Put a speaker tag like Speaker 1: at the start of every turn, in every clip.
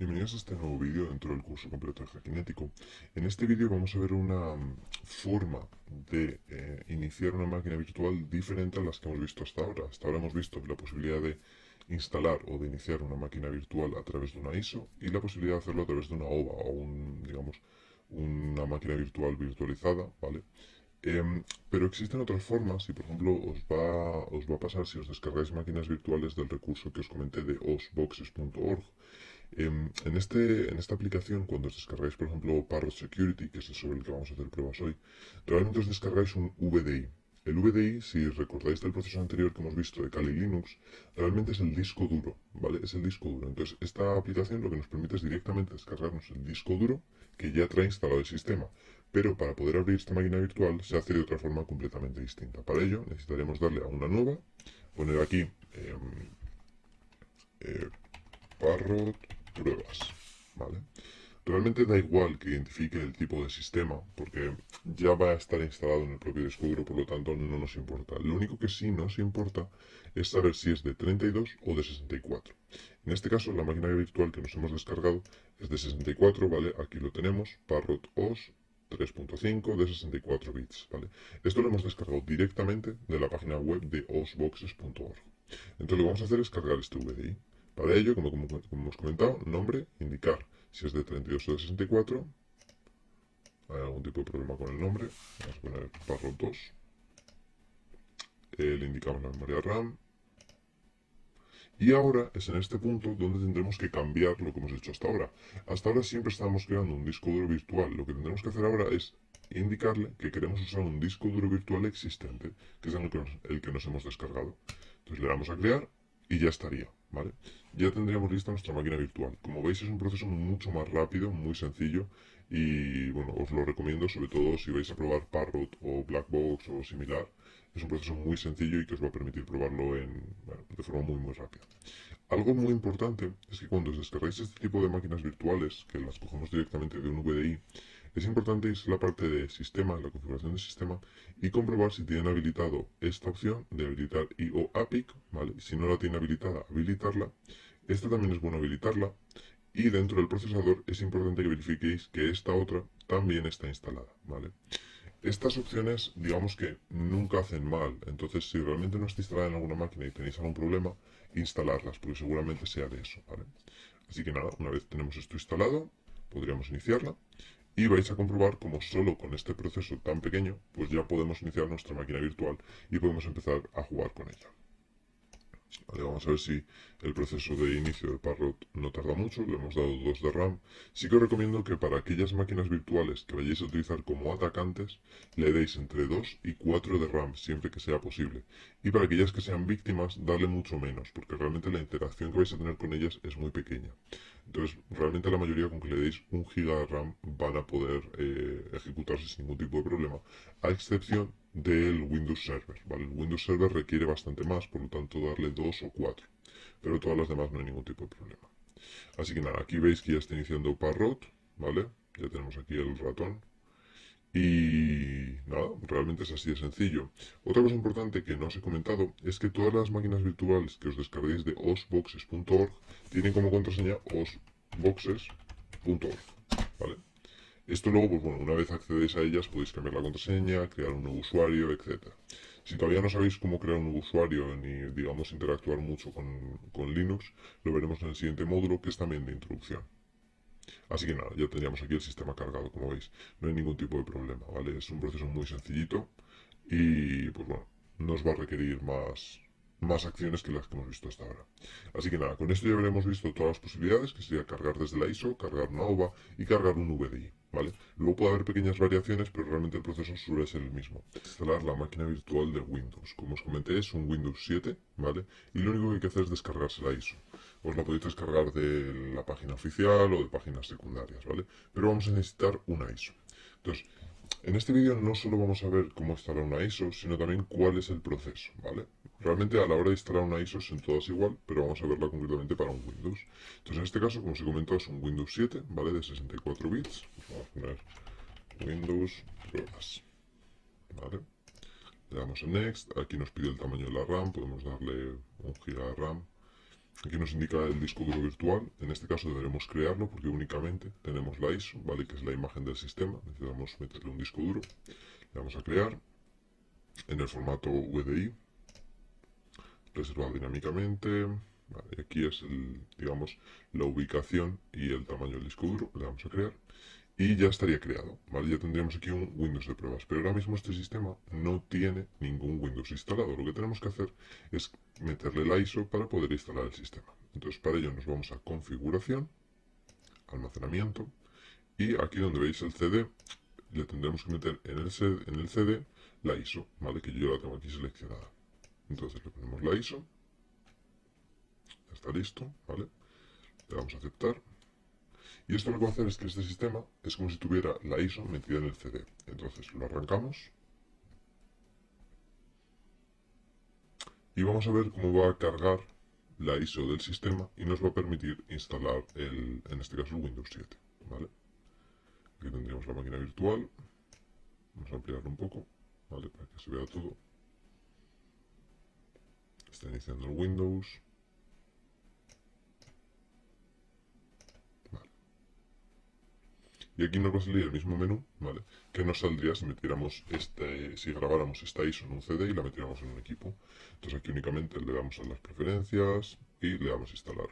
Speaker 1: Bienvenidos a este nuevo vídeo dentro del curso completo de Hackinético. En este vídeo vamos a ver una forma de iniciar una máquina virtual diferente a las que hemos visto hasta ahora. Hasta ahora hemos visto la posibilidad de instalar o de iniciar una máquina virtual a través de una ISO y la posibilidad de hacerlo a través de una OVA o digamos, una máquina virtual virtualizada, ¿vale? Pero existen otras formas y, por ejemplo, os va a pasar si os descargáis máquinas virtuales del recurso que os comenté de osboxes.org. En esta aplicación, cuando os descargáis, por ejemplo, Parrot Security, que es el sobre el que vamos a hacer pruebas hoy, realmente os descargáis un VDI. El VDI, si recordáis del proceso anterior que hemos visto de Kali Linux, realmente es el disco duro, ¿vale? Es el disco duro. Entonces, esta aplicación lo que nos permite es directamente descargarnos el disco duro que ya trae instalado el sistema. Pero para poder abrir esta máquina virtual se hace de otra forma completamente distinta. Para ello necesitaremos darle a una nueva, poner aquí eh, Parrot pruebas, ¿vale? Realmente da igual que identifique el tipo de sistema, porque ya va a estar instalado en el propio disco duro, por lo tanto no nos importa. Lo único que sí nos importa es saber si es de 32 o de 64. En este caso, la máquina virtual que nos hemos descargado es de 64, ¿vale? Aquí lo tenemos, Parrot OS 3.5 de 64 bits, ¿vale? Esto lo hemos descargado directamente de la página web de osboxes.org. Entonces lo que vamos a hacer es cargar este VDI. Para ello, como hemos comentado, nombre, indicar si es de 32 o de 64. Hay algún tipo de problema con el nombre. Vamos a poner Parrot 2. Le indicamos la memoria RAM. Y ahora es en este punto donde tendremos que cambiar lo que hemos hecho hasta ahora. Hasta ahora siempre estábamos creando un disco duro virtual. Lo que tendremos que hacer ahora es indicarle que queremos usar un disco duro virtual existente, que es el que nos hemos descargado. Entonces le damos a crear y ya estaría, ¿vale? Ya tendríamos lista nuestra máquina virtual. Como veis es un proceso mucho más rápido, muy sencillo y bueno, os lo recomiendo sobre todo si vais a probar Parrot o Blackbox o similar. Es un proceso muy sencillo y que os va a permitir probarlo de forma muy rápida. Algo muy importante es que cuando os descargáis este tipo de máquinas virtuales, que las cogemos directamente de un VDI, es importante irse a la parte de sistema, la configuración del sistema, y comprobar si tienen habilitado esta opción de habilitar IO APIC, ¿vale? Si no la tiene habilitada, habilitarla. Esta también es bueno habilitarla. Y dentro del procesador es importante que verifiquéis que esta otra también está instalada, ¿vale? Estas opciones, digamos que nunca hacen mal, entonces si realmente no está instalada en alguna máquina y tenéis algún problema, instalarlas, porque seguramente sea de eso, ¿vale? Así que nada, una vez tenemos esto instalado, podríamos iniciarla y vais a comprobar como solo con este proceso tan pequeño, pues ya podemos iniciar nuestra máquina virtual y podemos empezar a jugar con ella. Vale, vamos a ver si el proceso de inicio de Parrot no tarda mucho, le hemos dado 2 de RAM. Sí que os recomiendo que para aquellas máquinas virtuales que vayáis a utilizar como atacantes, le deis entre 2 y 4 de RAM, siempre que sea posible. Y para aquellas que sean víctimas, darle mucho menos, porque realmente la interacción que vais a tener con ellas es muy pequeña. Entonces, realmente la mayoría con que le deis 1 GB de RAM van a poder ejecutarse sin ningún tipo de problema, a excepción del Windows Server, ¿vale? El Windows Server requiere bastante más, por lo tanto darle 2 o 4, pero todas las demás no hay ningún tipo de problema. Así que nada, aquí veis que ya está iniciando Parrot, ¿vale? Ya tenemos aquí el ratón. Y nada, realmente es así de sencillo. Otra cosa importante que no os he comentado es que todas las máquinas virtuales que os descarguéis de osboxes.org tienen como contraseña osboxes.org, ¿vale? Esto luego, pues bueno, una vez accedéis a ellas podéis cambiar la contraseña, crear un nuevo usuario, etcétera. Si todavía no sabéis cómo crear un nuevo usuario ni, digamos, interactuar mucho con Linux, lo veremos en el siguiente módulo, que es también de introducción. Así que nada, ya tendríamos aquí el sistema cargado, como veis. No hay ningún tipo de problema, ¿vale? Es un proceso muy sencillito y, pues bueno, nos va a requerir más acciones que las que hemos visto hasta ahora. Así que nada, con esto ya habremos visto todas las posibilidades, que sería cargar desde la ISO, cargar una OVA y cargar un VDI, ¿vale? Luego puede haber pequeñas variaciones, pero realmente el proceso suele ser el mismo. Instalar la máquina virtual de Windows. Como os comenté, es un Windows 7, ¿vale? Y lo único que hay que hacer es descargarse la ISO. Os la podéis descargar de la página oficial o de páginas secundarias, ¿vale? Pero vamos a necesitar una ISO. Entonces, en este vídeo no solo vamos a ver cómo instalar una ISO, sino también cuál es el proceso, ¿vale? Realmente a la hora de instalar una ISO son todas igual, pero vamos a verla concretamente para un Windows. Entonces en este caso, como os he comentado, es un Windows 7, ¿vale? De 64 bits. Pues vamos a poner Windows pruebas, ¿vale? Le damos en Next, aquí nos pide el tamaño de la RAM, podemos darle 1 GB de RAM. Aquí nos indica el disco duro virtual. En este caso deberemos crearlo porque únicamente tenemos la ISO, ¿vale? Que es la imagen del sistema. Necesitamos meterle un disco duro. Le vamos a crear en el formato VDI, reservado dinámicamente. Vale, y aquí es digamos, la ubicación y el tamaño del disco duro. Le damos a crear. Y ya estaría creado, ¿vale? Ya tendríamos aquí un Windows de pruebas. Pero ahora mismo este sistema no tiene ningún Windows instalado. Lo que tenemos que hacer es meterle la ISO para poder instalar el sistema. Entonces para ello nos vamos a configuración, almacenamiento, y aquí donde veis el CD, le tendremos que meter en el CD la ISO, ¿vale? Que yo la tengo aquí seleccionada. Entonces le ponemos la ISO, ya está listo, ¿vale? Le damos a aceptar. Y esto lo que va a hacer es que este sistema es como si tuviera la ISO metida en el CD. Entonces lo arrancamos. Y vamos a ver cómo va a cargar la ISO del sistema y nos va a permitir instalar, en este caso, el Windows 7. ¿Vale? Aquí tendríamos la máquina virtual. Vamos a ampliarlo un poco, ¿vale? Para que se vea todo. Está iniciando el Windows. Y aquí nos va a salir el mismo menú, ¿vale? Que nos saldría si metiéramos si grabáramos esta ISO en un CD y la metiéramos en un equipo. Entonces aquí únicamente le damos a las preferencias y le damos a instalar.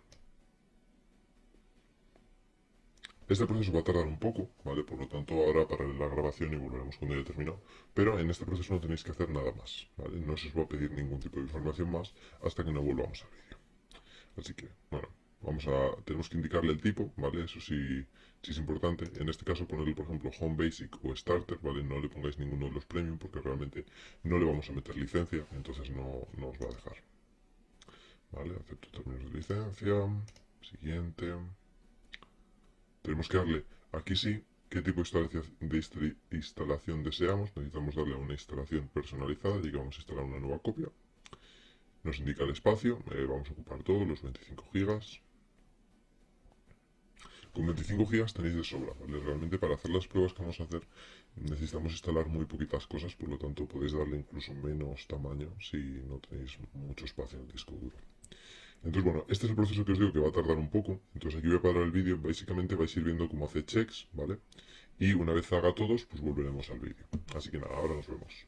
Speaker 1: Este proceso va a tardar un poco, ¿vale? Por lo tanto ahora pararé la grabación y volveremos cuando haya terminado. Pero en este proceso no tenéis que hacer nada más, ¿vale? No se os va a pedir ningún tipo de información más hasta que no volvamos al vídeo. Así que, bueno, tenemos que indicarle el tipo, ¿vale? Eso sí, sí es importante. En este caso ponerle, por ejemplo, Home Basic o Starter, ¿vale? No le pongáis ninguno de los Premium porque realmente no le vamos a meter licencia, entonces no os va a dejar. ¿Vale? Acepto términos de licencia. Siguiente. Tenemos que darle, aquí sí, qué tipo de instalación deseamos. Necesitamos darle a una instalación personalizada, y que vamos a instalar una nueva copia. Nos indica el espacio, vamos a ocupar todos los 25 gigas. Con 25 gigas tenéis de sobra, ¿vale? Realmente para hacer las pruebas que vamos a hacer necesitamos instalar muy poquitas cosas, por lo tanto podéis darle incluso menos tamaño si no tenéis mucho espacio en el disco duro. Entonces, bueno, este es el proceso que os digo que va a tardar un poco. Entonces aquí voy a parar el vídeo, básicamente vais a ir viendo cómo hace checks, ¿vale? Y una vez haga todos, pues volveremos al vídeo. Así que nada, ahora nos vemos.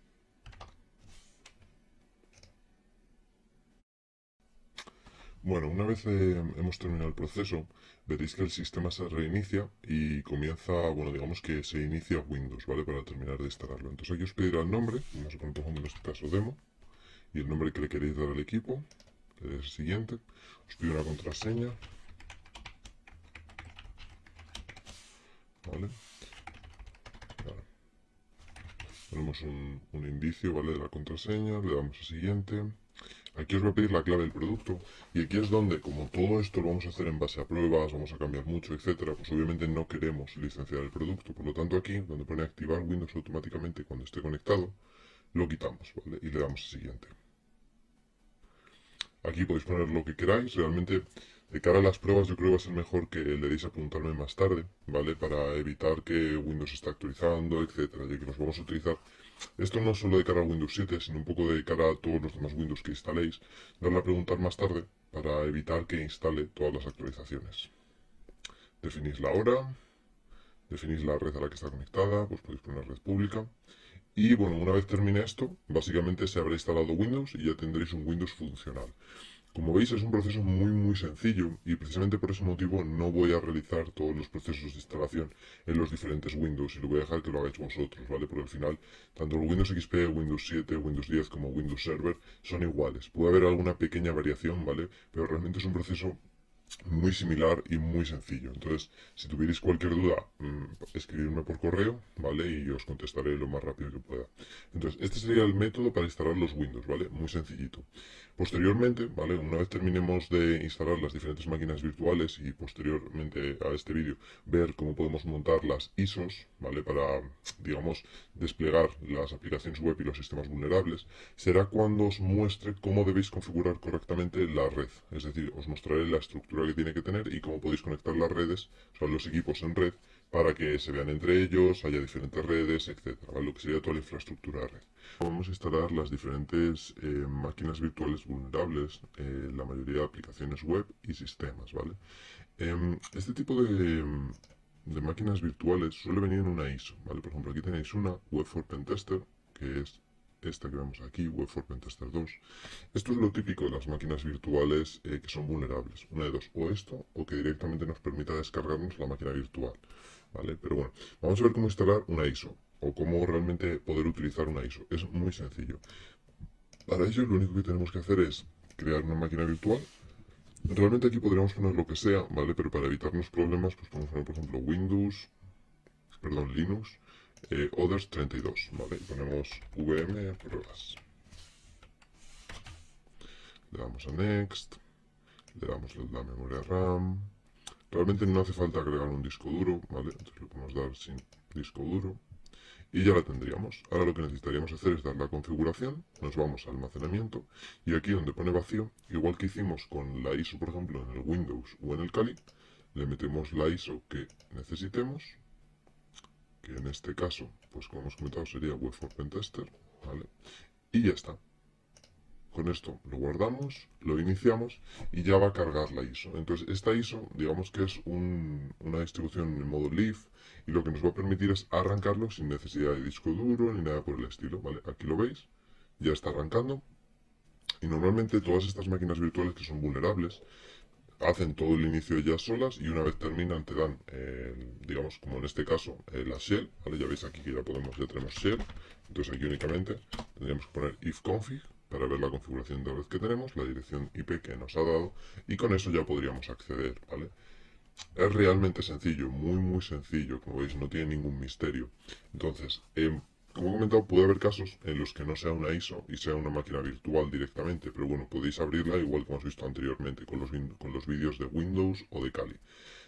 Speaker 1: Bueno, una vez hemos terminado el proceso, veréis que el sistema se reinicia y comienza, bueno, digamos que se inicia Windows, ¿vale? Para terminar de instalarlo. Entonces aquí os pedirá el nombre, vamos a poner por ejemplo en este caso demo, y el nombre que le queréis dar al equipo, que es el siguiente. Os pido una contraseña, ¿vale? Vale. Ponemos un indicio, ¿vale? De la contraseña, le damos a siguiente. Aquí os va a pedir la clave del producto y aquí es donde, como todo esto lo vamos a hacer en base a pruebas, vamos a cambiar mucho, etcétera, pues obviamente no queremos licenciar el producto. Por lo tanto aquí, donde pone activar Windows automáticamente cuando esté conectado, lo quitamos, ¿vale? Y le damos a siguiente. Aquí podéis poner lo que queráis, realmente de cara a las pruebas yo creo que va a ser mejor que le deis a apuntarme más tarde, ¿vale? Para evitar que Windows esté actualizando, etcétera, ya que nos vamos a utilizar esto no solo de cara a Windows 7, sino un poco de cara a todos los demás Windows que instaléis. Darle a preguntar más tarde para evitar que instale todas las actualizaciones. Definís la hora, definís la red a la que está conectada, pues podéis poner red pública. Y bueno, una vez termine esto, básicamente se habrá instalado Windows y ya tendréis un Windows funcional. Como veis es un proceso muy sencillo y precisamente por ese motivo no voy a realizar todos los procesos de instalación en los diferentes Windows y lo voy a dejar que lo hagáis vosotros, ¿vale? Porque al final tanto el Windows XP, Windows 7, Windows 10 como Windows Server son iguales. Puede haber alguna pequeña variación, ¿vale? Pero realmente es un proceso muy similar y muy sencillo. Entonces, si tuvierais cualquier duda, escribidme por correo, ¿vale? Y os contestaré lo más rápido que pueda. Entonces, este sería el método para instalar los Windows, ¿vale? Muy sencillito. Posteriormente, ¿vale? Una vez terminemos de instalar las diferentes máquinas virtuales y posteriormente a este vídeo, ver cómo podemos montar las ISOs, ¿vale? Para, digamos, desplegar las aplicaciones web y los sistemas vulnerables, será cuando os muestre cómo debéis configurar correctamente la red. Es decir, os mostraré la estructura infraestructura que tiene que tener y cómo podéis conectar las redes, o sea, los equipos en red, para que se vean entre ellos, haya diferentes redes, etcétera, ¿vale? Lo que sería toda la infraestructura de red. Vamos a instalar las diferentes máquinas virtuales vulnerables, la mayoría de aplicaciones web y sistemas, ¿vale? Este tipo de máquinas virtuales suele venir en una ISO, ¿vale? Por ejemplo, aquí tenéis una Web for Pentester, que es esta que vemos aquí, Web for Pentester 2. Esto es lo típico de las máquinas virtuales que son vulnerables. Una de dos, o esto, o que directamente nos permita descargarnos la máquina virtual, ¿vale? Pero bueno, vamos a ver cómo instalar una ISO, o cómo realmente poder utilizar una ISO. Es muy sencillo. Para ello, lo único que tenemos que hacer es crear una máquina virtual. Realmente aquí podríamos poner lo que sea, ¿vale? Pero para evitarnos problemas, pues podemos poner, por ejemplo, Linux, Others 32, ¿vale? Y ponemos VM pruebas. Le damos a Next, le damos la memoria RAM. Realmente no hace falta agregar un disco duro, ¿vale? Entonces le podemos dar sin disco duro. Y ya la tendríamos. Ahora lo que necesitaríamos hacer es dar la configuración, nos vamos a almacenamiento y aquí donde pone vacío, igual que hicimos con la ISO por ejemplo en el Windows o en el Kali, le metemos la ISO que necesitemos, que en este caso, pues como hemos comentado sería Web for Pentester, ¿vale? Y ya está. Con esto lo guardamos, lo iniciamos y ya va a cargar la ISO. Entonces esta ISO, digamos que es una distribución en modo Leaf y lo que nos va a permitir es arrancarlo sin necesidad de disco duro ni nada por el estilo, ¿vale? Aquí lo veis, ya está arrancando y normalmente todas estas máquinas virtuales que son vulnerables hacen todo el inicio ellas solas y una vez terminan te dan, digamos como en este caso, la shell, ¿vale? Ya veis aquí que ya tenemos shell, entonces aquí únicamente tendríamos que poner ifconfig para ver la configuración de red que tenemos, la dirección IP que nos ha dado y con eso ya podríamos acceder, ¿vale? Es realmente sencillo, muy sencillo, como veis no tiene ningún misterio. Entonces, como he comentado, puede haber casos en los que no sea una ISO y sea una máquina virtual directamente, pero bueno, podéis abrirla igual como hemos visto anteriormente con los vídeos de Windows o de Kali.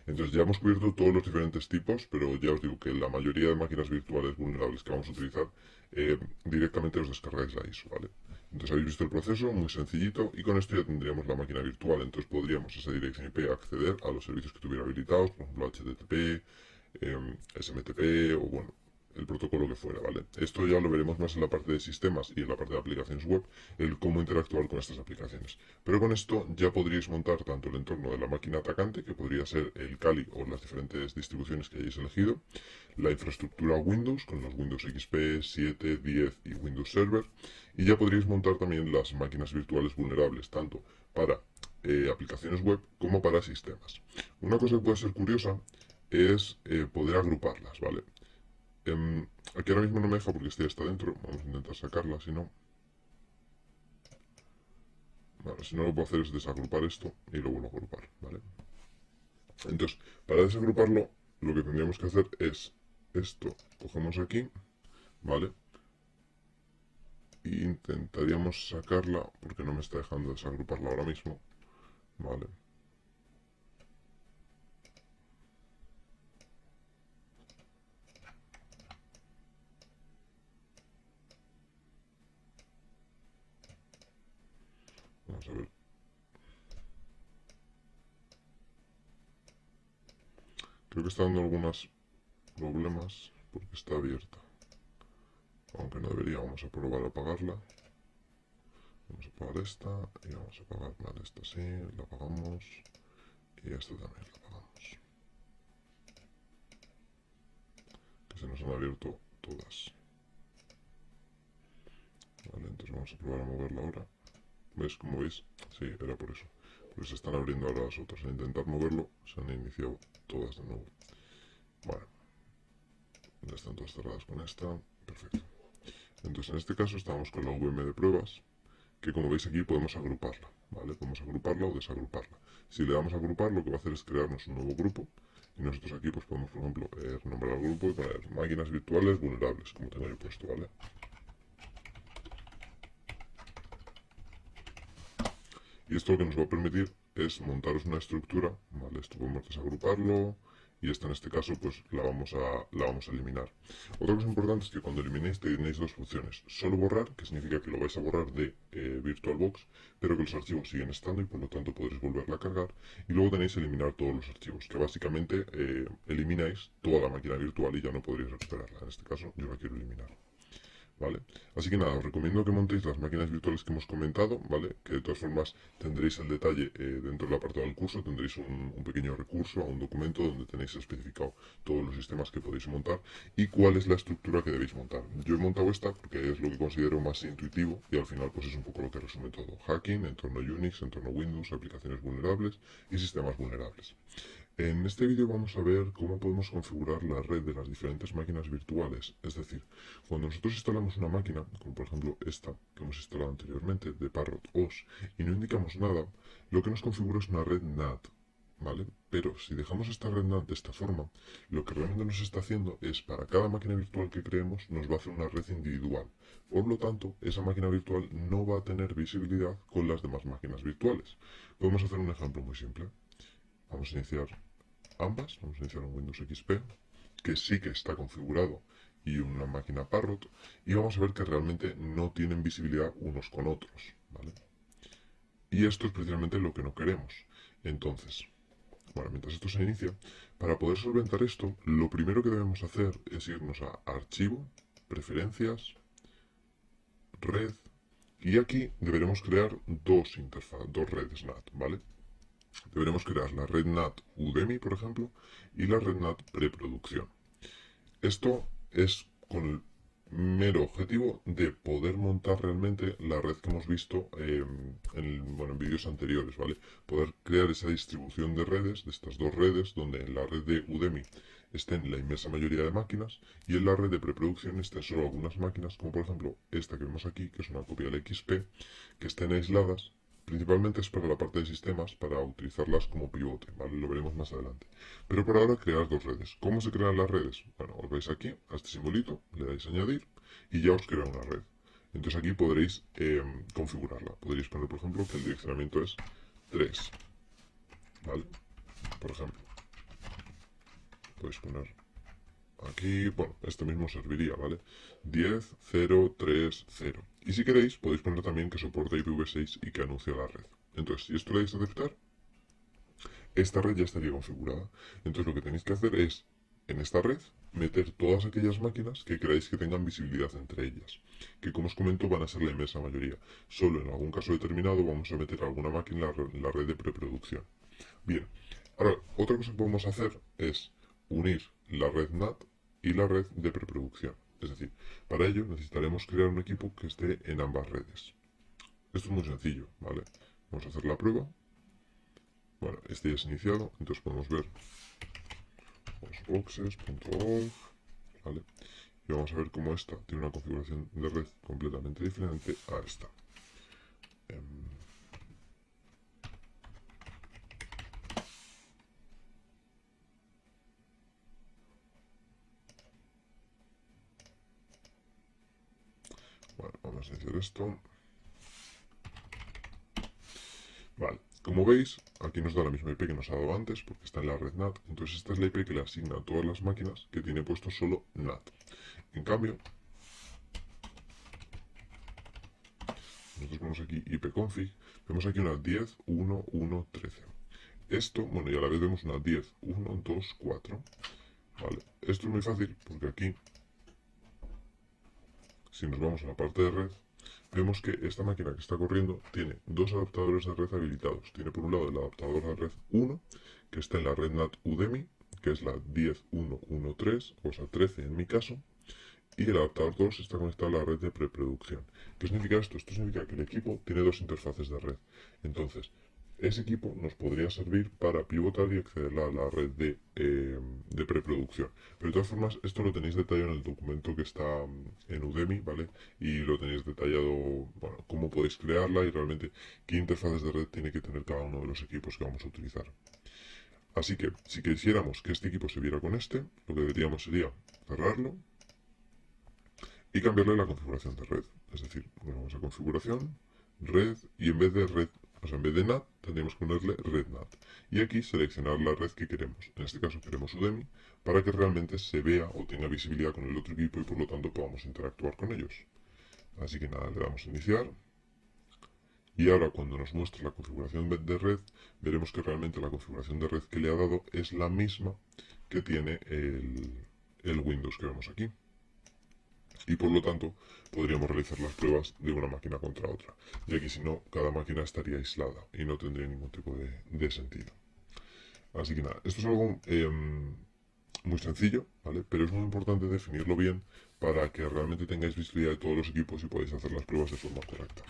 Speaker 1: Entonces ya hemos cubierto todos los diferentes tipos, pero ya os digo que la mayoría de máquinas virtuales vulnerables que vamos a utilizar directamente os descargáis la ISO, ¿vale? Entonces habéis visto el proceso, muy sencillito, y con esto ya tendríamos la máquina virtual. Entonces podríamos esa dirección IP acceder a los servicios que tuviera habilitados, por ejemplo HTTP, SMTP o bueno, el protocolo que fuera, ¿vale? Esto ya lo veremos más en la parte de sistemas y en la parte de aplicaciones web, el cómo interactuar con estas aplicaciones. Pero con esto ya podríais montar tanto el entorno de la máquina atacante, que podría ser el Kali o las diferentes distribuciones que hayáis elegido, la infraestructura Windows con los Windows XP, 7, 10 y Windows Server, y ya podríais montar también las máquinas virtuales vulnerables, tanto para aplicaciones web como para sistemas. Una cosa que puede ser curiosa es poder agruparlas, ¿vale? Aquí ahora mismo no me deja porque este ya está dentro. Vamos a intentar sacarla, si no. Vale, si no lo que puedo hacer es desagrupar esto y lo vuelvo a agrupar, ¿vale? Entonces, para desagruparlo, lo que tendríamos que hacer es esto. Cogemos aquí, ¿vale? E intentaríamos sacarla porque no me está dejando desagruparla ahora mismo, ¿vale? Vamos a ver. Creo que está dando algunos problemas porque está abierta. Aunque no debería, vamos a probar a apagarla. Vamos a apagar esta y vamos a apagar, vale, esta sí, la apagamos y esta también la apagamos. Que se nos han abierto todas. Vale, entonces vamos a probar a moverla ahora. ¿Ves? Como veis, sí, era por eso. Porque se están abriendo ahora las otras. Al intentar moverlo, se han iniciado todas de nuevo. Vale. Ya están todas cerradas con esta. Perfecto. Entonces, en este caso, estamos con la VM de pruebas, que como veis aquí podemos agruparla, ¿vale? Podemos agruparla o desagruparla. Si le damos a agrupar, lo que va a hacer es crearnos un nuevo grupo. Y nosotros aquí pues podemos, por ejemplo, nombrar al grupo y poner máquinas virtuales vulnerables, como tengo yo puesto, ¿vale? Y esto lo que nos va a permitir es montaros una estructura, ¿vale? Esto podemos desagruparlo y esta en este caso pues la vamos a eliminar. Otra cosa importante es que cuando eliminéis tenéis dos funciones. Solo borrar, que significa que lo vais a borrar de VirtualBox, pero que los archivos siguen estando y por lo tanto podréis volverla a cargar. Y luego tenéis eliminar todos los archivos, que básicamente elimináis toda la máquina virtual y ya no podréis recuperarla. En este caso yo la quiero eliminar. ¿Vale? Así que nada, os recomiendo que montéis las máquinas virtuales que hemos comentado, ¿vale? Que de todas formas tendréis el detalle dentro del apartado del curso, tendréis un pequeño recurso, un documento donde tenéis especificado todos los sistemas que podéis montar y cuál es la estructura que debéis montar. Yo he montado esta porque es lo que considero más intuitivo y al final pues es un poco lo que resume todo. Hacking, entorno Unix, entorno Windows, aplicaciones vulnerables y sistemas vulnerables. En este vídeo vamos a ver cómo podemos configurar la red de las diferentes máquinas virtuales. Es decir, cuando nosotros instalamos una máquina, como por ejemplo esta que hemos instalado anteriormente, de Parrot OS, y no indicamos nada, lo que nos configura es una red NAT, ¿vale? Pero si dejamos esta red NAT de esta forma, lo que realmente nos está haciendo es, para cada máquina virtual que creemos, nos va a hacer una red individual. Por lo tanto, esa máquina virtual no va a tener visibilidad con las demás máquinas virtuales. Podemos hacer un ejemplo muy simple. Vamos a iniciar ambas, vamos a iniciar un Windows XP, que sí que está configurado, y una máquina Parrot, y vamos a ver que realmente no tienen visibilidad unos con otros, ¿vale? Y esto es precisamente lo que no queremos. Entonces, bueno, mientras esto se inicia, para poder solventar esto, lo primero que debemos hacer es irnos a Archivo, Preferencias, Red, y aquí deberemos crear dos redes NAT, ¿vale? Deberemos crear la red NAT Udemy, por ejemplo, y la red NAT Preproducción. Esto es con el mero objetivo de poder montar realmente la red que hemos visto en vídeos anteriores, ¿vale? Poder crear esa distribución de redes, de estas dos redes, donde en la red de Udemy estén la inmensa mayoría de máquinas y en la red de preproducción estén solo algunas máquinas, como por ejemplo esta que vemos aquí, que es una copia del XP, que estén aisladas. Principalmente es para la parte de sistemas, para utilizarlas como pivote, ¿vale? Lo veremos más adelante. Pero por ahora crear dos redes. ¿Cómo se crean las redes? Bueno, os vais aquí, a este simbolito, le dais a añadir y ya os crea una red. Entonces aquí podréis configurarla. Podréis poner, por ejemplo, que el direccionamiento es 3, ¿vale? Por ejemplo, podéis poner aquí, bueno, este mismo serviría, ¿vale? 10, 0, 3, 0. Y si queréis, podéis poner también que soporta IPv6 y que anuncia la red. Entonces, si esto le dais a aceptar, esta red ya estaría configurada. Entonces lo que tenéis que hacer es, en esta red, meter todas aquellas máquinas que queráis que tengan visibilidad entre ellas, que como os comento van a ser la inmensa mayoría. Solo en algún caso determinado vamos a meter alguna máquina en la red de preproducción. Bien, ahora otra cosa que podemos hacer es unir la red NAT y la red de preproducción. Es decir, para ello necesitaremos crear un equipo que esté en ambas redes. Esto es muy sencillo, ¿vale? Vamos a hacer la prueba. Bueno, este ya es iniciado, entonces podemos ver boxes.org, ¿vale? Y vamos a ver cómo esta tiene una configuración de red completamente diferente a esta. Bueno, vamos a iniciar esto. Vale, como veis, aquí nos da la misma IP que nos ha dado antes, porque está en la red NAT. Entonces esta es la IP que le asigna a todas las máquinas que tiene puesto solo NAT. En cambio, nosotros ponemos aquí ipconfig, vemos aquí una 10.1.1.13. Esto, bueno, y a la vez vemos una 10.1.2.4. Vale, esto es muy fácil porque aquí, si nos vamos a la parte de red, vemos que esta máquina que está corriendo tiene dos adaptadores de red habilitados. Tiene por un lado el adaptador de red 1, que está en la red NAT Udemy, que es la 10.1.1.3, o sea 13 en mi caso, y el adaptador 2 está conectado a la red de preproducción. ¿Qué significa esto? Esto significa que el equipo tiene dos interfaces de red. Entonces, ese equipo nos podría servir para pivotar y acceder a la red de preproducción. Pero de todas formas, esto lo tenéis detallado en el documento que está en Udemy, ¿vale? Y lo tenéis detallado, bueno, cómo podéis crearla y realmente qué interfaces de red tiene que tener cada uno de los equipos que vamos a utilizar. Así que, si quisiéramos que este equipo se viera con este, lo que deberíamos sería cerrarlo y cambiarle la configuración de red. Es decir, nos vamos a configuración, red, y en vez de red O sea, en vez de NAT, tendríamos que ponerle RedNAT. Y aquí seleccionar la red que queremos. En este caso queremos Udemy, para que realmente se vea o tenga visibilidad con el otro equipo y por lo tanto podamos interactuar con ellos. Así que nada, le damos a iniciar. Y ahora cuando nos muestre la configuración de red, veremos que realmente la configuración de red que le ha dado es la misma que tiene el Windows que vemos aquí. Y por lo tanto podríamos realizar las pruebas de una máquina contra otra, ya que si no, cada máquina estaría aislada y no tendría ningún tipo de sentido. Así que nada, esto es algo muy sencillo, ¿vale? Pero es muy importante definirlo bien para que realmente tengáis visibilidad de todos los equipos y podáis hacer las pruebas de forma correcta.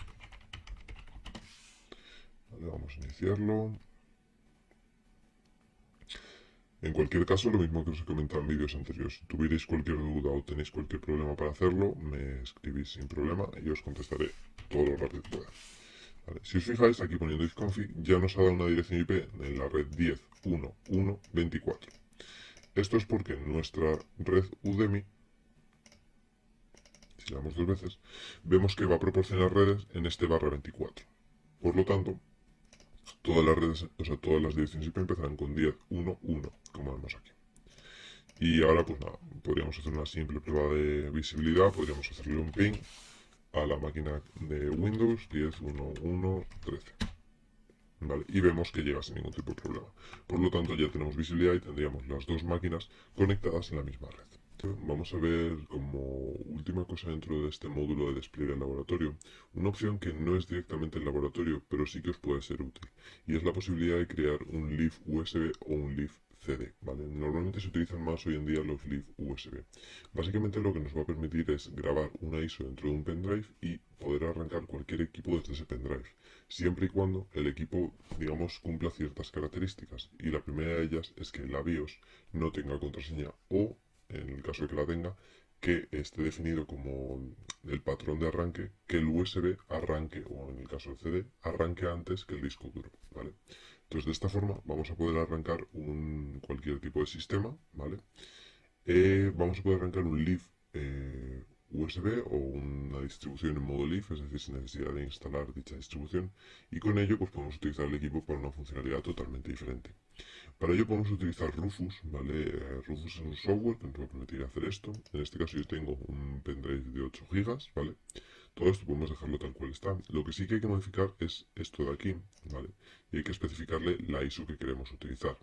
Speaker 1: Vale, vamos a iniciarlo. En cualquier caso, lo mismo que os he comentado en vídeos anteriores, si tuvierais cualquier duda o tenéis cualquier problema para hacerlo, me escribís sin problema y os contestaré todo lo rápido que pueda. Vale. Si os fijáis, aquí poniendo ifconfig ya nos ha dado una dirección IP en la red 10.1.1.24. Esto es porque en nuestra red Udemy, si le damos dos veces, vemos que va a proporcionar redes en este barra 24. Por lo tanto, todas las redes, o sea, todas las direcciones IP empezarán con 10.1.1, como vemos aquí. Y ahora, pues nada, podríamos hacer una simple prueba de visibilidad, podríamos hacerle un ping a la máquina de Windows 10.1.1.13. ¿Vale? Y vemos que llega sin ningún tipo de problema. Por lo tanto, ya tenemos visibilidad y tendríamos las dos máquinas conectadas en la misma red. Vamos a ver como última cosa dentro de este módulo de despliegue en laboratorio, una opción que no es directamente en laboratorio, pero sí que os puede ser útil, y es la posibilidad de crear un leaf USB o un leaf CD, ¿vale? Normalmente se utilizan más hoy en día los leaf USB. Básicamente lo que nos va a permitir es grabar una ISO dentro de un pendrive y poder arrancar cualquier equipo desde ese pendrive, siempre y cuando el equipo, digamos, cumpla ciertas características, y la primera de ellas es que la BIOS no tenga contraseña o, en el caso de que la tenga, que esté definido como el patrón de arranque, que el USB arranque, o en el caso del CD, arranque antes que el disco duro, ¿vale? Entonces, de esta forma vamos a poder arrancar cualquier tipo de sistema, ¿vale? Vamos a poder arrancar un Leaf USB o una distribución en modo Leaf, es decir, sin necesidad de instalar dicha distribución, y con ello pues podemos utilizar el equipo para una funcionalidad totalmente diferente. Para ello podemos utilizar Rufus, ¿vale? Rufus es un software que nos va a permitir hacer esto. En este caso yo tengo un pendrive de 8 GB, ¿vale? Todo esto podemos dejarlo tal cual está. Lo que sí que hay que modificar es esto de aquí, ¿vale? Y hay que especificarle la ISO que queremos utilizar.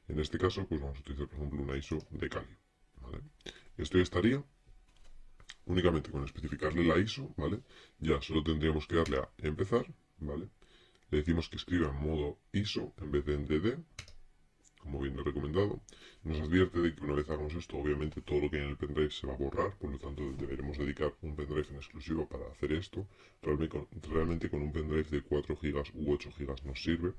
Speaker 1: En este caso, pues vamos a utilizar, por ejemplo, una ISO de Kali, ¿vale? Esto ya estaría. Únicamente con especificarle la ISO, ¿vale? Ya solo tendríamos que darle a empezar, ¿vale? Le decimos que escriba en modo ISO en vez de en DD, como bien he recomendado. Nos advierte de que una vez hagamos esto, obviamente todo lo que hay en el pendrive se va a borrar, por lo tanto deberemos dedicar un pendrive en exclusivo para hacer esto. Realmente con un pendrive de 4 GB u 8 GB nos sirve,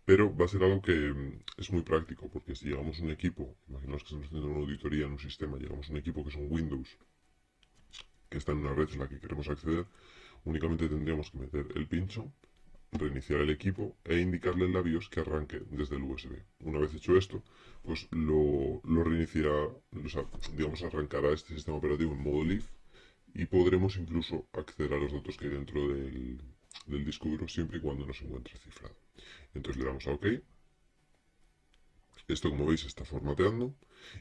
Speaker 1: pero va a ser algo que es muy práctico, porque si llegamos a un equipo, imaginaos que estamos haciendo una auditoría en un sistema, llegamos a un equipo que es un Windows, que está en una red en la que queremos acceder, únicamente tendríamos que meter el pincho, reiniciar el equipo e indicarle en la BIOS que arranque desde el USB. Una vez hecho esto, pues lo reiniciará, o sea, digamos, arrancará este sistema operativo en modo Leaf y podremos incluso acceder a los datos que hay dentro del disco duro siempre y cuando no se encuentre cifrado. Entonces le damos a OK. Esto, como veis, está formateando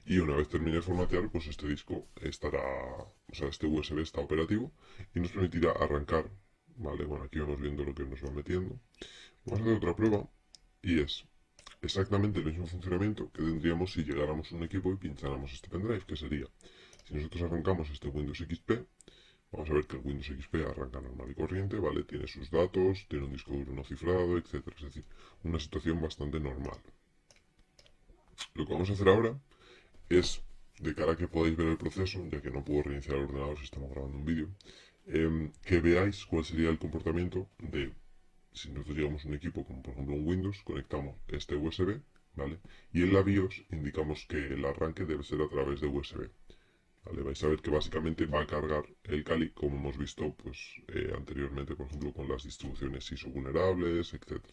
Speaker 1: y una vez termine de formatear, pues este disco estará, o sea, este USB está operativo y nos permitirá arrancar, ¿vale? Bueno, aquí vamos viendo lo que nos va metiendo. Vamos a hacer otra prueba y es exactamente el mismo funcionamiento que tendríamos si llegáramos a un equipo y pincháramos este pendrive, que sería, si nosotros arrancamos este Windows XP, vamos a ver que el Windows XP arranca normal y corriente, ¿vale? Tiene sus datos, tiene un disco duro no cifrado, etcétera. Es decir, una situación bastante normal. Lo que vamos a hacer ahora es, de cara a que podáis ver el proceso, ya que no puedo reiniciar el ordenador si estamos grabando un vídeo, que veáis cuál sería el comportamiento de, si nosotros llegamos a un equipo como por ejemplo un Windows, conectamos este USB, ¿vale? Y en la BIOS indicamos que el arranque debe ser a través de USB. ¿Vale? Vais a ver que básicamente va a cargar el Kali, como hemos visto pues, anteriormente, por ejemplo, con las distribuciones ISO vulnerables, etc.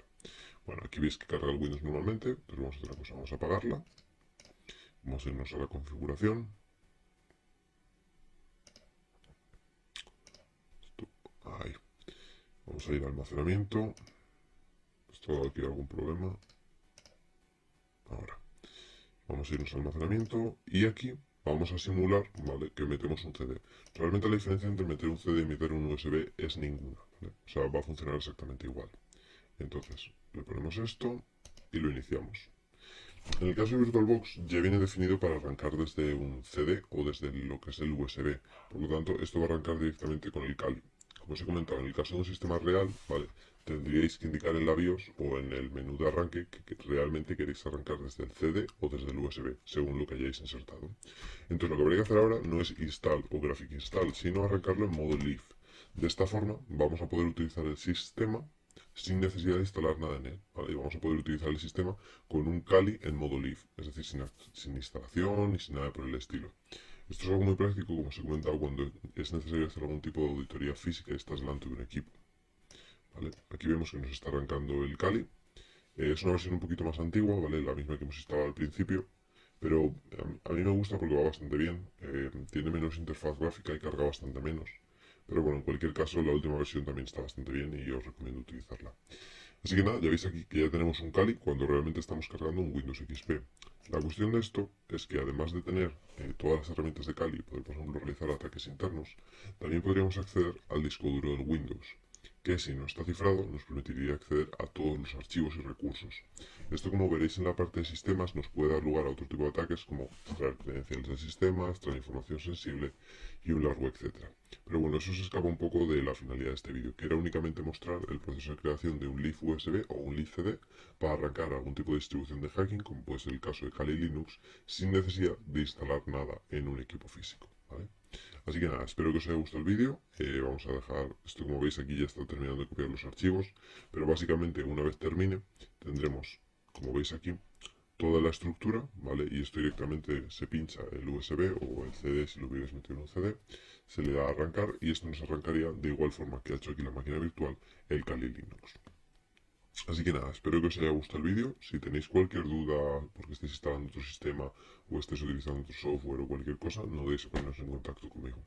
Speaker 1: Bueno, aquí veis que carga el Windows normalmente, entonces vamos a hacer una cosa, vamos a apagarla. Vamos a irnos a la configuración. Ahí. Vamos a ir a almacenamiento. dado aquí algún problema. Ahora, vamos a irnos a almacenamiento y aquí vamos a simular, ¿vale?, que metemos un CD. Realmente la diferencia entre meter un CD y meter un USB es ninguna, ¿vale? O sea, va a funcionar exactamente igual. Entonces, le ponemos esto y lo iniciamos. En el caso de VirtualBox ya viene definido para arrancar desde un CD o desde lo que es el USB. Por lo tanto, esto va a arrancar directamente con el Kali. Como os he comentado, en el caso de un sistema real, ¿vale?, tendríais que indicar en la BIOS o en el menú de arranque que realmente queréis arrancar desde el CD o desde el USB, según lo que hayáis insertado. Entonces, lo que habría que hacer ahora no es install o graphic install, sino arrancarlo en modo live. De esta forma, vamos a poder utilizar el sistema sin necesidad de instalar nada en él, ¿vale? Y vamos a poder utilizar el sistema con un Kali en modo live, es decir, sin instalación ni sin nada por el estilo. Esto es algo muy práctico, como os he comentado, cuando es necesario hacer algún tipo de auditoría física y estás delante de un equipo, ¿vale? Aquí vemos que nos está arrancando el Kali. Es una versión un poquito más antigua, ¿vale?, la misma que hemos instalado al principio, pero a mí me gusta porque va bastante bien. Tiene menos interfaz gráfica y carga bastante menos. Pero bueno, en cualquier caso, la última versión también está bastante bien y os recomiendo utilizarla. Así que nada, ya veis aquí que ya tenemos un Kali cuando realmente estamos cargando un Windows XP. La cuestión de esto es que además de tener todas las herramientas de Kali, poder por ejemplo realizar ataques internos, también podríamos acceder al disco duro del Windows, que si no está cifrado nos permitiría acceder a todos los archivos y recursos. Esto, como veréis en la parte de sistemas, nos puede dar lugar a otro tipo de ataques como extraer credenciales de sistemas, extraer información sensible y un largo etcétera. Pero bueno, eso se escapa un poco de la finalidad de este vídeo, que era únicamente mostrar el proceso de creación de un leaf USB o un leaf CD para arrancar algún tipo de distribución de hacking, como puede ser el caso de Kali Linux, sin necesidad de instalar nada en un equipo físico, ¿vale? Así que nada, espero que os haya gustado el vídeo. Vamos a dejar esto, como veis aquí ya está terminando de copiar los archivos, pero básicamente una vez termine tendremos, como veis aquí, toda la estructura, ¿vale? Y esto directamente se pincha el USB o el CD si lo hubierais metido en un CD, se le da a arrancar y esto nos arrancaría de igual forma que ha hecho aquí la máquina virtual el Kali Linux. Así que nada, espero que os haya gustado el vídeo. Si tenéis cualquier duda porque estéis instalando otro sistema o estéis utilizando otro software o cualquier cosa, no dudéis en poneros en contacto conmigo.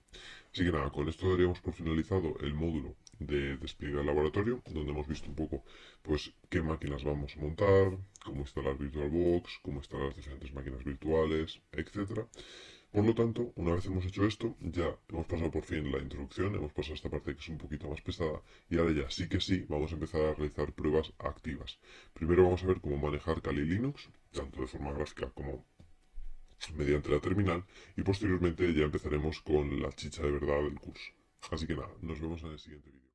Speaker 1: Así que nada, con esto daríamos por finalizado el módulo de despliegue al laboratorio, donde hemos visto un poco pues qué máquinas vamos a montar, cómo instalar VirtualBox, cómo instalar las diferentes máquinas virtuales, etcétera. Por lo tanto, una vez hemos hecho esto, ya hemos pasado por fin la introducción, hemos pasado esta parte que es un poquito más pesada, y ahora ya sí que sí, vamos a empezar a realizar pruebas activas. Primero vamos a ver cómo manejar Kali Linux, tanto de forma gráfica como mediante la terminal, y posteriormente ya empezaremos con la chicha de verdad del curso. Así que nada, nos vemos en el siguiente vídeo.